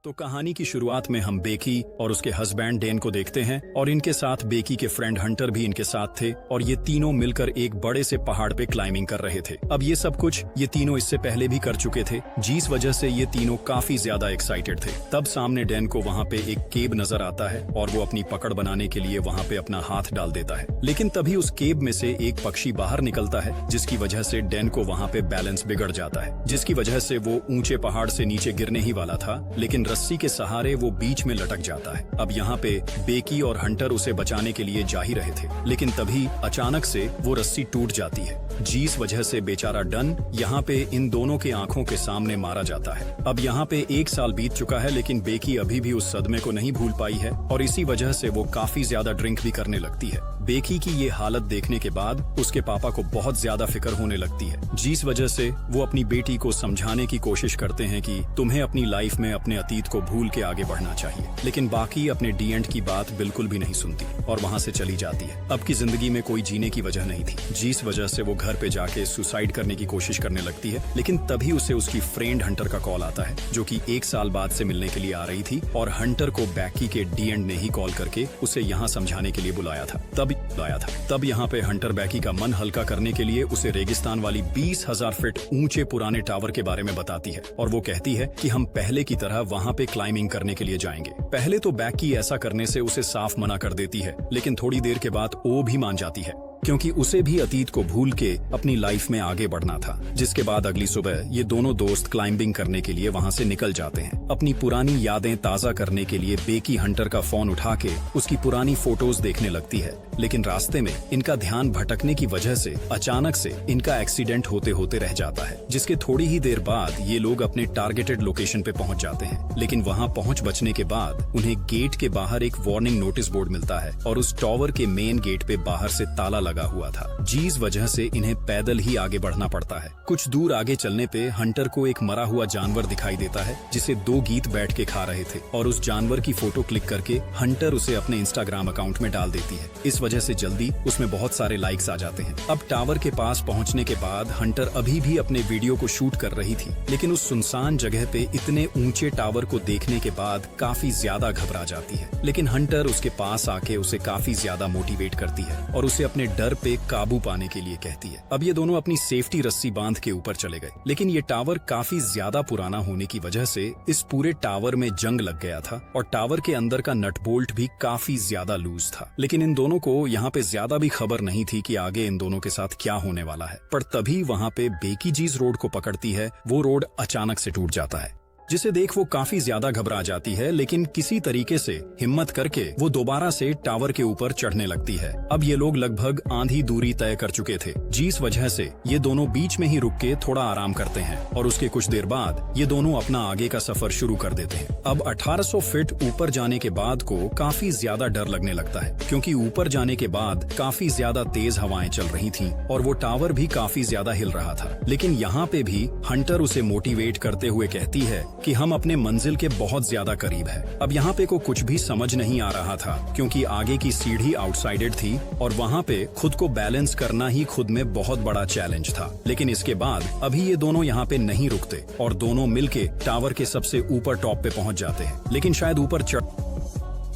तो कहानी की शुरुआत में हम बेकी और उसके हस्बैंड डेन को देखते हैं और इनके साथ बेकी के फ्रेंड हंटर भी इनके साथ थे और ये तीनों मिलकर एक बड़े से पहाड़ पे क्लाइंबिंग कर रहे थे। अब ये सब कुछ ये तीनों इससे पहले भी कर चुके थे, जिस वजह से ये तीनों काफी ज्यादा एक्साइटेड थे। तब सामने डेन को वहाँ पे एक केव नजर आता है और वो अपनी पकड़ बनाने के लिए वहाँ पे अपना हाथ डाल देता है, लेकिन तभी उस केव में से एक पक्षी बाहर निकलता है, जिसकी वजह से डेन को वहाँ पे बैलेंस बिगड़ जाता है, जिसकी वजह से वो ऊंचे पहाड़ से नीचे गिरने ही वाला था, लेकिन रस्सी के सहारे वो बीच में लटक जाता है। अब यहाँ पे बेकी और हंटर उसे बचाने के लिए जा ही रहे थे, लेकिन तभी अचानक से वो रस्सी टूट जाती है, जिस वजह से बेचारा डन यहाँ पे इन दोनों के आंखों के सामने मारा जाता है। अब यहाँ पे 1 साल बीत चुका है, लेकिन बेकी अभी भी उस सदमे को नहीं भूल पाई है और इसी वजह से वो काफी ज्यादा ड्रिंक भी करने लगती है। बेकी की ये हालत देखने के बाद उसके पापा को बहुत ज्यादा फिक्र होने लगती है, जिस वजह से वो अपनी बेटी को समझाने की कोशिश करते हैं कि तुम्हें अपनी लाइफ में अपने अतीत को भूल के आगे बढ़ना चाहिए, लेकिन बाकी अपने डी एंड की बात बिल्कुल भी नहीं सुनती और वहाँ से चली जाती है। अब की जिंदगी में कोई जीने की वजह नहीं थी, जिस वजह से वो घर पे जाके सुसाइड करने की कोशिश करने लगती है, लेकिन तभी उसे उसकी फ्रेंड हंटर का कॉल आता है, जो कि 1 साल बाद से मिलने के लिए आ रही थी और हंटर को बेकी के डी एंड ने ही कॉल करके उसे यहाँ समझाने के लिए बुलाया था। तब यहाँ पे हंटर बेकी का मन हल्का करने के लिए उसे रेगिस्तान वाली 20,000 फीट ऊंचे पुराने टावर के बारे में बताती है और वो कहती है कि हम पहले की तरह वहाँ पे क्लाइंबिंग करने के लिए जाएंगे। पहले तो बेकी ऐसा करने से उसे साफ मना कर देती है, लेकिन थोड़ी देर के बाद वो भी मान जाती है, क्योंकि उसे भी अतीत को भूल के अपनी लाइफ में आगे बढ़ना था। जिसके बाद अगली सुबह ये दोनों दोस्त क्लाइंबिंग करने के लिए वहाँ से निकल जाते हैं। अपनी पुरानी यादें ताजा करने के लिए बेकी हंटर का फोन उठा के उसकी पुरानी फोटोज देखने लगती है, लेकिन रास्ते में इनका ध्यान भटकने की वजह से अचानक से इनका एक्सीडेंट होते होते रह जाता है, जिसके थोड़ी ही देर बाद ये लोग अपने टारगेटेड लोकेशन पे पहुँच जाते हैं। लेकिन वहाँ पहुँच बचने के बाद उन्हें गेट के बाहर एक वार्निंग नोटिस बोर्ड मिलता है और उस टावर के मेन गेट पे बाहर से ताला लगा हुआ था, जिस वजह से इन्हें पैदल ही आगे बढ़ना पड़ता है। कुछ दूर आगे चलने पे हंटर को एक मरा हुआ जानवर दिखाई देता है, जिसे 2 गीत बैठ के खा रहे थे और उस जानवर की फोटो क्लिक करके हंटर उसे अपने इंस्टाग्राम अकाउंट में डाल देती है। इस वजह से जल्दी उसमें बहुत सारे लाइक्स आ जाते हैं। अब टावर के पास पहुंचने के बाद हंटर अभी भी अपने वीडियो को शूट कर रही थी, लेकिन उस सुनसान जगह पे इतने ऊंचे टावर को देखने के बाद काफी ज्यादा घबरा जाती है। लेकिन हंटर उसके पास आके उसे काफी ज्यादा मोटिवेट करती है और उसे अपने डर पे काबू पाने के लिए कहती है। अब ये दोनों अपनी सेफ्टी रस्सी बांध के ऊपर चले गए, लेकिन ये टावर काफी ज्यादा पुराना होने की वजह से इस पूरे टावर में जंग लग गया था और टावर के अंदर का नट बोल्ट भी काफी ज्यादा लूज था। लेकिन इन दोनों को यहाँ पे ज्यादा भी खबर नहीं थी कि आगे इन दोनों के साथ क्या होने वाला है। पर तभी वहाँ पे बेकी जिस रोड को पकड़ती है वो रोड अचानक से टूट जाता है, जिसे देख वो काफी ज्यादा घबरा जाती है, लेकिन किसी तरीके से हिम्मत करके वो दोबारा से टावर के ऊपर चढ़ने लगती है। अब ये लोग लगभग आधी दूरी तय कर चुके थे, जिस वजह से ये दोनों बीच में ही रुक के थोड़ा आराम करते हैं और उसके कुछ देर बाद ये दोनों अपना आगे का सफर शुरू कर देते हैं। अब 1800 फीट ऊपर जाने के बाद को काफी ज्यादा डर लगने लगता है, क्योंकि ऊपर जाने के बाद काफी ज्यादा तेज हवाएं चल रही थी और वो टावर भी काफी ज्यादा हिल रहा था। लेकिन यहाँ पे भी हंटर उसे मोटिवेट करते हुए कहती है कि हम अपने मंजिल के बहुत ज्यादा करीब है। अब यहाँ पे को कुछ भी समझ नहीं आ रहा था, क्योंकि आगे की सीढ़ी आउटसाइडेड थी और वहाँ पे खुद को बैलेंस करना ही खुद में बहुत बड़ा चैलेंज था। लेकिन इसके बाद अभी ये दोनों यहाँ पे नहीं रुकते और दोनों मिलके टावर के सबसे ऊपर टॉप पे पहुँच जाते हैं। लेकिन शायद ऊपर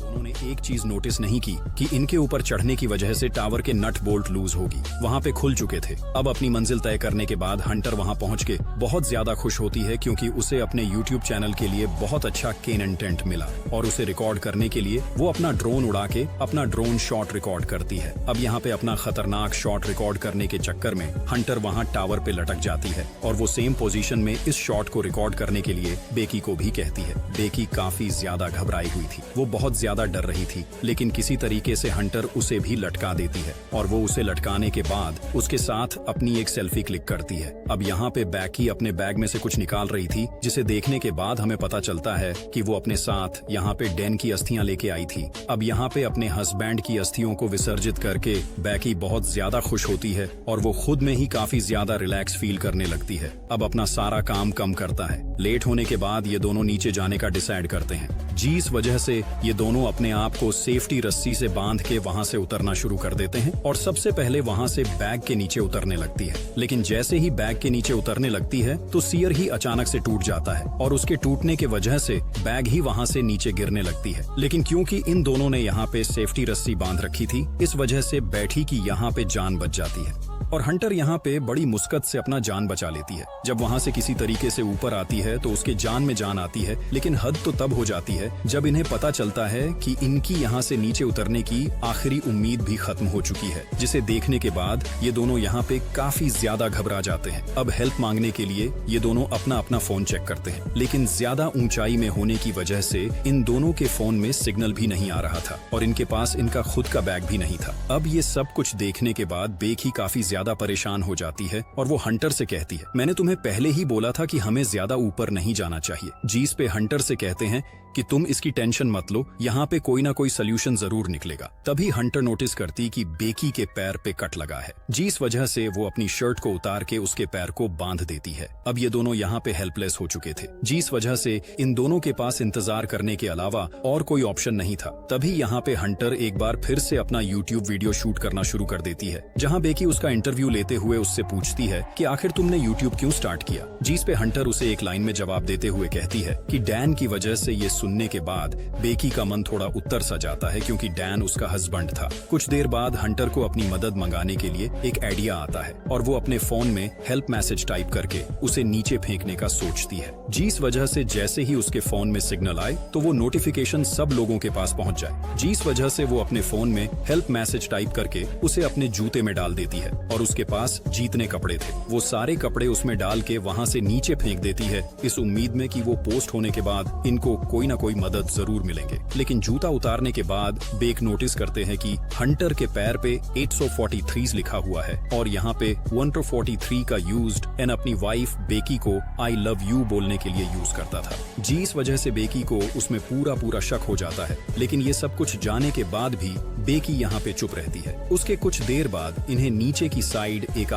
उन्होंने एक चीज नोटिस नहीं की कि इनके ऊपर चढ़ने की वजह से टावर के नट बोल्ट लूज होगी वहाँ पे खुल चुके थे। अब अपनी मंजिल तय करने के बाद हंटर वहाँ पहुँच के बहुत ज्यादा खुश होती है, क्योंकि उसे अपने YouTube चैनल के लिए बहुत अच्छा कंटेंट मिला और उसे रिकॉर्ड करने के लिए वो अपना ड्रोन उड़ा के अपना ड्रोन शॉट रिकॉर्ड करती है। अब यहाँ पे अपना खतरनाक शॉट रिकॉर्ड करने के चक्कर में हंटर वहाँ टावर पे लटक जाती है और वो सेम पोजीशन में इस शॉट को रिकॉर्ड करने के लिए बेकी को भी कहती है। बेकी काफी ज्यादा घबराई हुई थी, वो बहुत ज्यादा डर रही थी, लेकिन किसी तरीके से हंटर उसे भी लटका देती है और वो उसे लटकाने के बाद उसके साथ अपनी एक सेल्फी क्लिक करती है। अब यहाँ पे बेकी अपने बैग में से कुछ निकाल रही थी, जिसे देखने के बाद हमें पता चलता है कि वो अपने साथ यहाँ पे डेन की अस्थियां लेके आई थी। अब यहाँ पे अपने हस्बैंड की अस्थियों को विसर्जित करके बेकी बहुत ज्यादा खुश होती है और वो खुद में ही काफी ज्यादा रिलैक्स फील करने लगती है। अब अपना सारा काम कम करता है। लेट होने के बाद ये दोनों नीचे जाने का डिसाइड करते हैं, जिस वजह से ये दोनों अपने आप को सेफ्टी रस्सी से बांध के वहां से उतरना शुरू कर देते हैं और सबसे पहले वहां से बैग के नीचे उतरने लगती है। लेकिन जैसे ही बैग के नीचे उतरने लगती है तो सियर ही अचानक से टूट जाता है और उसके टूटने की वजह से बैग ही वहां से नीचे गिरने लगती है। लेकिन क्योंकि इन दोनों ने यहाँ पे सेफ्टी रस्सी बांध रखी थी, इस वजह से बैठी की यहाँ पे जान बच जाती है और हंटर यहाँ पे बड़ी मुस्कत से अपना जान बचा लेती है। जब वहां से किसी तरीके से ऊपर आती है तो उसके जान में जान आती है, लेकिन हद तो तब हो जाती है जब इन्हें पता चलता है कि इनकी यहाँ से नीचे उतरने की आखिरी उम्मीद भी खत्म हो चुकी है, जिसे देखने के बाद ये दोनों यहाँ पे काफी ज्यादा घबरा जाते हैं। अब हेल्प मांगने के लिए ये दोनों अपना अपना फोन चेक करते हैं, लेकिन ज्यादा ऊंचाई में होने की वजह से इन दोनों के फोन में सिग्नल भी नहीं आ रहा था और इनके पास इनका खुद का बैग भी नहीं था। अब ये सब कुछ देखने के बाद बेकी काफी ज्यादा परेशान हो जाती है और वो हंटर से कहती है, मैंने तुम्हें पहले ही बोला था कि हमें ज्यादा ऊपर नहीं जाना चाहिए। जीस पे हंटर से कहते हैं कि तुम इसकी टेंशन मत लो, यहाँ पे कोई ना कोई सोल्यूशन जरूर निकलेगा। तभी हंटर नोटिस करती कि बेकी के पैर पे कट लगा है, जिस वजह से वो अपनी शर्ट को उतार के उसके पैर को बांध देती है। अब ये दोनों यहाँ पे हेल्पलेस हो चुके थे, जिस वजह से इन दोनों के पास इंतजार करने के अलावा और कोई ऑप्शन नहीं था। तभी यहाँ पे हंटर एक बार फिर से अपना यूट्यूब वीडियो शूट करना शुरू कर देती है, जहाँ बेकी उसका इंटरव्यू लेते हुए उससे पूछती है कि आखिर तुमने यूट्यूब क्यों स्टार्ट किया। जिस पे हंटर उसे एक लाइन में जवाब देते हुए कहती है कि डैन की वजह से ये सुनने के बाद बेकी का मन थोड़ा उत्तर सा जाता है, क्योंकि डैन उसका हस्बैंड था। कुछ देर बाद हंटर को अपनी मदद मंगाने के लिए एक आइडिया आता है और वो अपने फोन में हेल्प मैसेज टाइप करके उसे नीचे फेंकने का सोचती है, जिस वजह से जैसे ही उसके फोन में सिग्नल आए तो वो नोटिफिकेशन सब लोगों के पास पहुंच जाए। जिस वजह से वो अपने फोन में हेल्प मैसेज टाइप करके उसे अपने जूते में डाल देती है और उसके पास जीतने कपड़े थे, वो सारे कपड़े उसमें डाल के वहां से नीचे फेंक देती है, इस उम्मीद में कि वो पोस्ट होने के बाद इनको कोई ना कोई मदद जरूर मिलेंगे। लेकिन जूता उतारने के बाद बेक नोटिस करते हैं कि हंटर के पैर पे 843 लिखा हुआ है और यहाँ पे 143 का यूज्ड एंड अपनी वाइफ बेकी को आई लव यू बोलने के लिए यूज करता था, जिस वजह से बेकी को उसमें पूरा शक हो जाता है। लेकिन ये सब कुछ जाने के बाद भी बेकी यहाँ पे चुप रहती है। उसके कुछ देर बाद इन्हें नीचे की साइड एक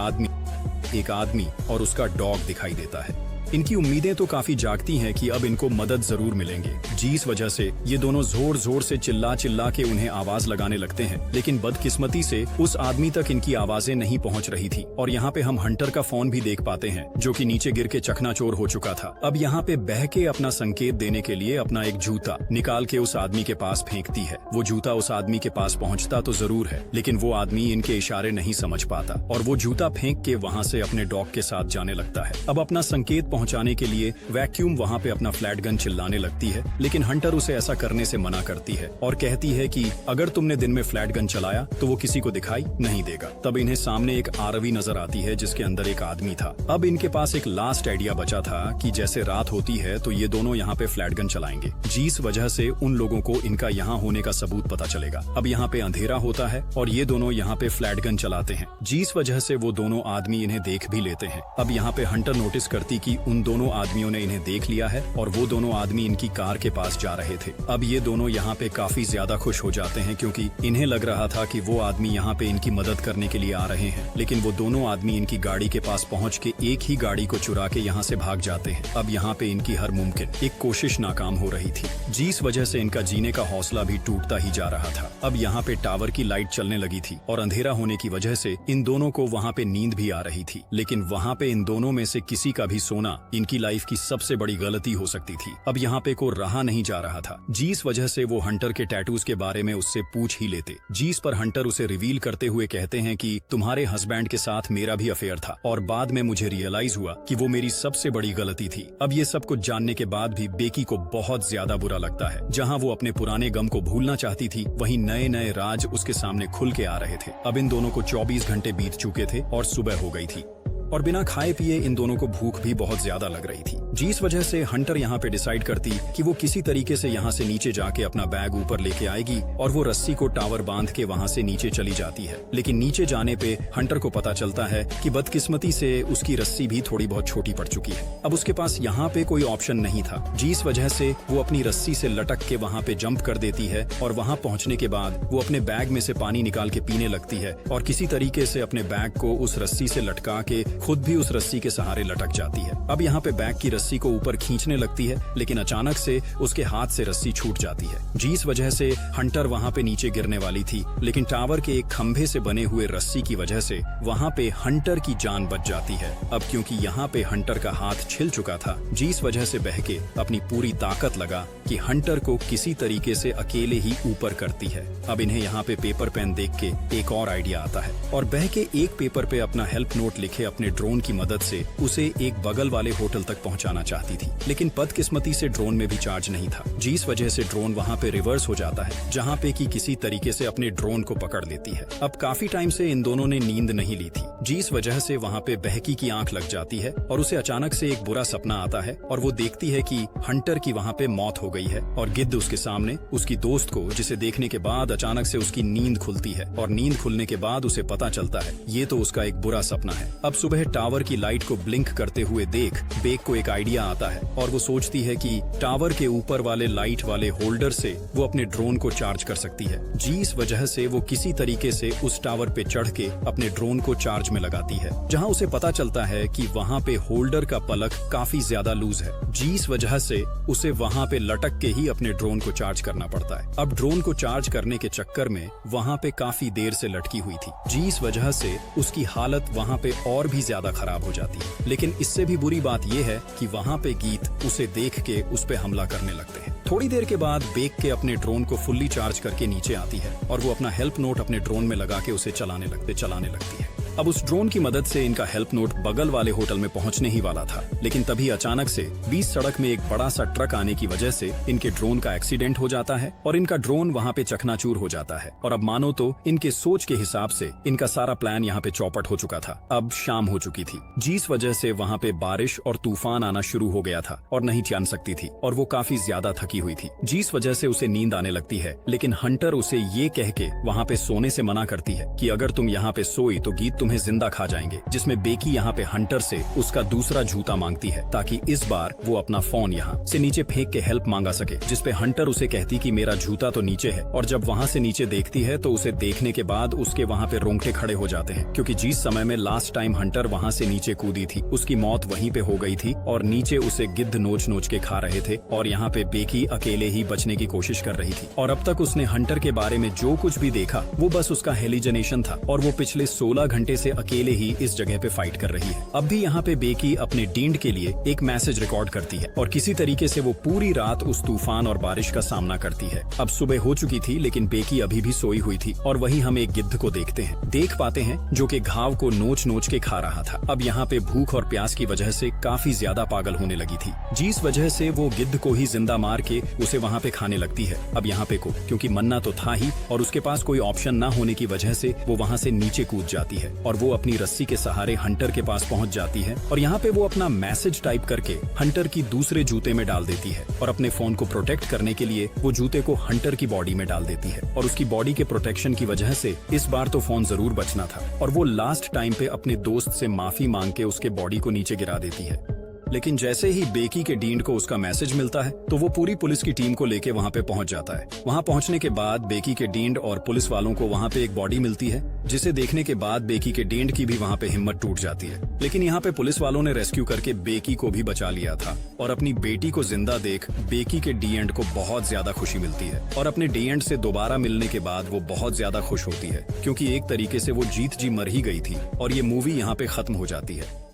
आदमी और उसका डॉग दिखाई देता है। इनकी उम्मीदें तो काफी जागती हैं कि अब इनको मदद जरूर मिलेंगे, जिस वजह से ये दोनों जोर जोर से चिल्ला के उन्हें आवाज लगाने लगते हैं। लेकिन बदकिस्मती से उस आदमी तक इनकी आवाजें नहीं पहुंच रही थी और यहाँ पे हम हंटर का फोन भी देख पाते हैं, जो कि नीचे गिर के चकनाचूर हो चुका था। अब यहाँ पे बह के अपना संकेत देने के लिए अपना एक जूता निकाल के उस आदमी के पास फेंकती है। वो जूता उस आदमी के पास पहुँचता तो जरूर है, लेकिन वो आदमी इनके इशारे नहीं समझ पाता और वो जूता फेंक के वहाँ से अपने डॉग के साथ जाने लगता है। अब अपना संकेत पहुंचाने के लिए वैक्यूम वहां पे अपना फ्लैट गन चिल्लाने लगती है, लेकिन हंटर उसे ऐसा करने से मना करती है और कहती है कि अगर तुमने दिन में फ्लैट गन चलाया तो वो किसी को दिखाई नहीं देगा। तब इन्हें सामने एक आरवी नजर आती है जिसके अंदर एक आदमी था। अब इनके पास एक लास्ट आइडिया बचा था कि जैसे रात होती है तो ये दोनों यहाँ पे फ्लैट गन चलाएंगे, जिस वजह से उन लोगों को इनका यहाँ होने का सबूत पता चलेगा। अब यहाँ पे अंधेरा होता है और ये दोनों यहाँ पे फ्लैट गन चलाते हैं, जिस वजह से वो दोनों आदमी इन्हें देख भी लेते हैं। अब यहाँ पे हंटर नोटिस करती कि उन दोनों आदमियों ने इन्हें देख लिया है और वो दोनों आदमी इनकी कार के पास जा रहे थे। अब ये दोनों यहाँ पे काफी ज्यादा खुश हो जाते हैं, क्योंकि इन्हें लग रहा था कि वो आदमी यहाँ पे इनकी मदद करने के लिए आ रहे हैं, लेकिन वो दोनों आदमी इनकी गाड़ी के पास पहुँच के एक ही गाड़ी को चुरा के यहाँ से भाग जाते हैं। अब यहाँ पे इनकी हर मुमकिन एक कोशिश नाकाम हो रही थी, जिस वजह से इनका जीने का हौसला भी टूटता ही जा रहा था। अब यहाँ पे टावर की लाइट चलने लगी थी और अंधेरा होने की वजह से इन दोनों को वहाँ पे नींद भी आ रही थी, लेकिन वहाँ पे इन दोनों में से किसी का भी सोना इनकी लाइफ की सबसे बड़ी गलती हो सकती थी। अब यहाँ पे को रहा नहीं जा रहा था, जिस वजह से वो हंटर के टैटूज के बारे में उससे पूछ ही लेते, जिस पर हंटर उसे रिवील करते हुए कहते हैं कि तुम्हारे हस्बैंड के साथ मेरा भी अफेयर था और बाद में मुझे रियलाइज हुआ कि वो मेरी सबसे बड़ी गलती थी। अब ये सब कुछ जानने के बाद भी बेकी को बहुत ज्यादा बुरा लगता है। जहाँ वो अपने पुराने गम को भूलना चाहती थी, वहीं नए नए राज उसके सामने खुल के आ रहे थे। अब इन दोनों को 24 घंटे बीत चुके थे और सुबह हो गई थी और बिना खाए पिए इन दोनों को भूख भी बहुत ज्यादा लग रही थी, जिस वजह से हंटर यहाँ पे डिसाइड करती कि वो किसी तरीके से यहाँ से नीचे जाके अपना बैग ऊपर लेके आएगी और वो रस्सी को टावर बांध के वहाँ से नीचे चली जाती है। लेकिन नीचे जाने पे हंटर को पता चलता है कि बदकिस्मती से उसकी रस्सी भी थोड़ी बहुत छोटी पड़ चुकी है। अब उसके पास यहाँ पे कोई ऑप्शन नहीं था, जिस वजह से वो अपनी रस्सी से लटक के वहाँ पे जंप कर देती है और वहाँ पहुँचने के बाद वो अपने बैग में से पानी निकाल के पीने लगती है और किसी तरीके से अपने बैग को उस रस्सी से लटका के खुद भी उस रस्सी के सहारे लटक जाती है। अब यहाँ पे बैग की रस्सी को ऊपर खींचने लगती है, लेकिन अचानक से उसके हाथ से रस्सी छूट जाती है, जिस वजह से हंटर वहाँ पे नीचे गिरने वाली थी, लेकिन टावर के एक खंभे से बने हुए रस्सी की वजह से वहाँ पे हंटर की जान बच जाती है। अब क्योंकि यहाँ पे हंटर का हाथ छिल चुका था, जिस वजह से बहके अपनी पूरी ताकत लगा कि हंटर को किसी तरीके से अकेले ही ऊपर करती है। अब इन्हें यहाँ पे पेपर पेन देख के एक और आइडिया आता है और बहके एक पेपर पे अपना हेल्प नोट लिखे अपने ड्रोन की मदद से उसे एक बगल वाले होटल तक पहुँचाना चाहती थी, लेकिन बदकिस्मती से ड्रोन में भी चार्ज नहीं था, जिस वजह से ड्रोन वहाँ पे रिवर्स हो जाता है, जहाँ पे कि किसी तरीके से अपने ड्रोन को पकड़ लेती है। अब काफी टाइम से इन दोनों ने नींद नहीं ली थी, जिस वजह से वहाँ पे बहकी की आंख लग जाती है और उसे अचानक से एक बुरा सपना आता है और वो देखती है कि हंटर की वहाँ पे मौत हो गई है और गिद्ध उसके सामने उसकी दोस्त को, जिसे देखने के बाद अचानक से उसकी नींद खुलती है और नींद खुलने के बाद उसे पता चलता है ये तो उसका एक बुरा सपना है। अब सुबह टावर की लाइट को ब्लिंक करते हुए देख बेक को एक आइडिया आता है और वो सोचती है कि टावर के ऊपर वाले लाइट वाले होल्डर से वो अपने ड्रोन को चार्ज कर सकती है, जिस वजह से वो किसी तरीके से उस टावर पे चढ़ के अपने ड्रोन को चार्ज में लगाती है, जहां उसे पता चलता है कि वहां पे होल्डर का पलक काफी ज्यादा लूज है, जिस वजह से उसे वहां पे लटक के ही अपने ड्रोन को चार्ज करना पड़ता है। अब ड्रोन को चार्ज करने के चक्कर में वहां पे काफी देर से लटकी हुई थी, जिस वजह से उसकी हालत वहां पे और भी ज्यादा खराब हो जाती है। लेकिन इससे भी बुरी बात यह है कि वहां पे गीत उसे देख के उस पे हमला करने लगते हैं। थोड़ी देर के बाद बेक के अपने ड्रोन को फुल्ली चार्ज करके नीचे आती है और वो अपना हेल्प नोट अपने ड्रोन में लगा के उसे चलाने लगती है। अब उस ड्रोन की मदद से इनका हेल्प नोट बगल वाले होटल में पहुंचने ही वाला था, लेकिन तभी अचानक से बीच सड़क में एक बड़ा सा ट्रक आने की वजह से इनके ड्रोन का एक्सीडेंट हो जाता है और इनका ड्रोन वहां पे चकनाचूर हो जाता है। और अब मानो तो इनके सोच के हिसाब से इनका सारा प्लान यहाँ पे चौपट हो चुका था। अब शाम हो चुकी थी, जिस वजह से वहाँ पे बारिश और तूफान आना शुरू हो गया था और नहीं जान सकती थी और वो काफी ज्यादा थकी हुई थी, जिस वजह से उसे नींद आने लगती है। लेकिन हंटर उसे ये कह के वहाँ पे सोने से मना करती है कि अगर तुम यहाँ पे सोई तो गीत तुम्हें जिंदा खा जाएंगे, जिसमें बेकी यहाँ पे हंटर से उसका दूसरा जूता मांगती है ताकि इस बार वो अपना फोन यहाँ से नीचे फेंक के हेल्प मांगा सके, जिसपे हंटर उसे कहती कि मेरा जूता तो नीचे है। और जब वहाँ से नीचे देखती है तो उसे देखने के बाद उसके वहाँ पे रोंगटे खड़े हो जाते हैं, क्योंकि जिस समय में लास्ट टाइम हंटर वहाँ से नीचे कूदी थी उसकी मौत वहीं पे हो गई थी और नीचे उसे गिद्ध नोच नोच के खा रहे थे और यहाँ पे बेकी अकेले ही बचने की कोशिश कर रही थी। और अब तक उसने हंटर के बारे में जो कुछ भी देखा वो बस उसका हेलिजनेशन था और वो पिछले 16 घंटे से अकेले ही इस जगह पे फाइट कर रही है। अब भी यहाँ पे बेकी अपने डींड के लिए एक मैसेज रिकॉर्ड करती है और किसी तरीके से वो पूरी रात उस तूफान और बारिश का सामना करती है। अब सुबह हो चुकी थी, लेकिन बेकी अभी भी सोई हुई थी और वहीं हम एक गिद्ध को देख पाते हैं जो कि घाव को नोच नोच के खा रहा था। अब यहाँ पे भूख और प्यास की वजह से काफी ज्यादा पागल होने लगी थी, जिस वजह से वो गिद्ध को ही जिंदा मार के उसे वहाँ पे खाने लगती है। अब यहाँ पे को क्योंकि मन्ना तो था ही और उसके पास कोई ऑप्शन ना होने की वजह से वो वहाँ से नीचे कूद जाती है और वो अपनी रस्सी के सहारे हंटर के पास पहुंच जाती है और यहाँ पे वो अपना मैसेज टाइप करके हंटर की दूसरे जूते में डाल देती है और अपने फोन को प्रोटेक्ट करने के लिए वो जूते को हंटर की बॉडी में डाल देती है और उसकी बॉडी के प्रोटेक्शन की वजह से इस बार तो फोन जरूर बचना था और वो लास्ट टाइम पे अपने दोस्त से माफी मांग के उसके बॉडी को नीचे गिरा देती है। लेकिन जैसे ही बेकी के डीन को उसका मैसेज मिलता है तो वो पूरी पुलिस की टीम को लेके वहाँ पे पहुंच जाता है। वहाँ पहुंचने के बाद बेकी के डीन और पुलिस वालों को वहाँ पे एक बॉडी मिलती है, जिसे देखने के बाद बेकी के डीन की भी वहाँ पे हिम्मत टूट जाती है। लेकिन यहाँ पे पुलिस वालों ने रेस्क्यू करके बेकी को भी बचा लिया था और अपनी बेटी को जिंदा देख बेकी के डी एंड को बहुत ज्यादा खुशी मिलती है और अपने डी एंड से दोबारा मिलने के बाद वो बहुत ज्यादा खुश होती है, क्योंकि एक तरीके से वो जीत जी मर ही गई थी और ये मूवी यहाँ पे खत्म हो जाती है।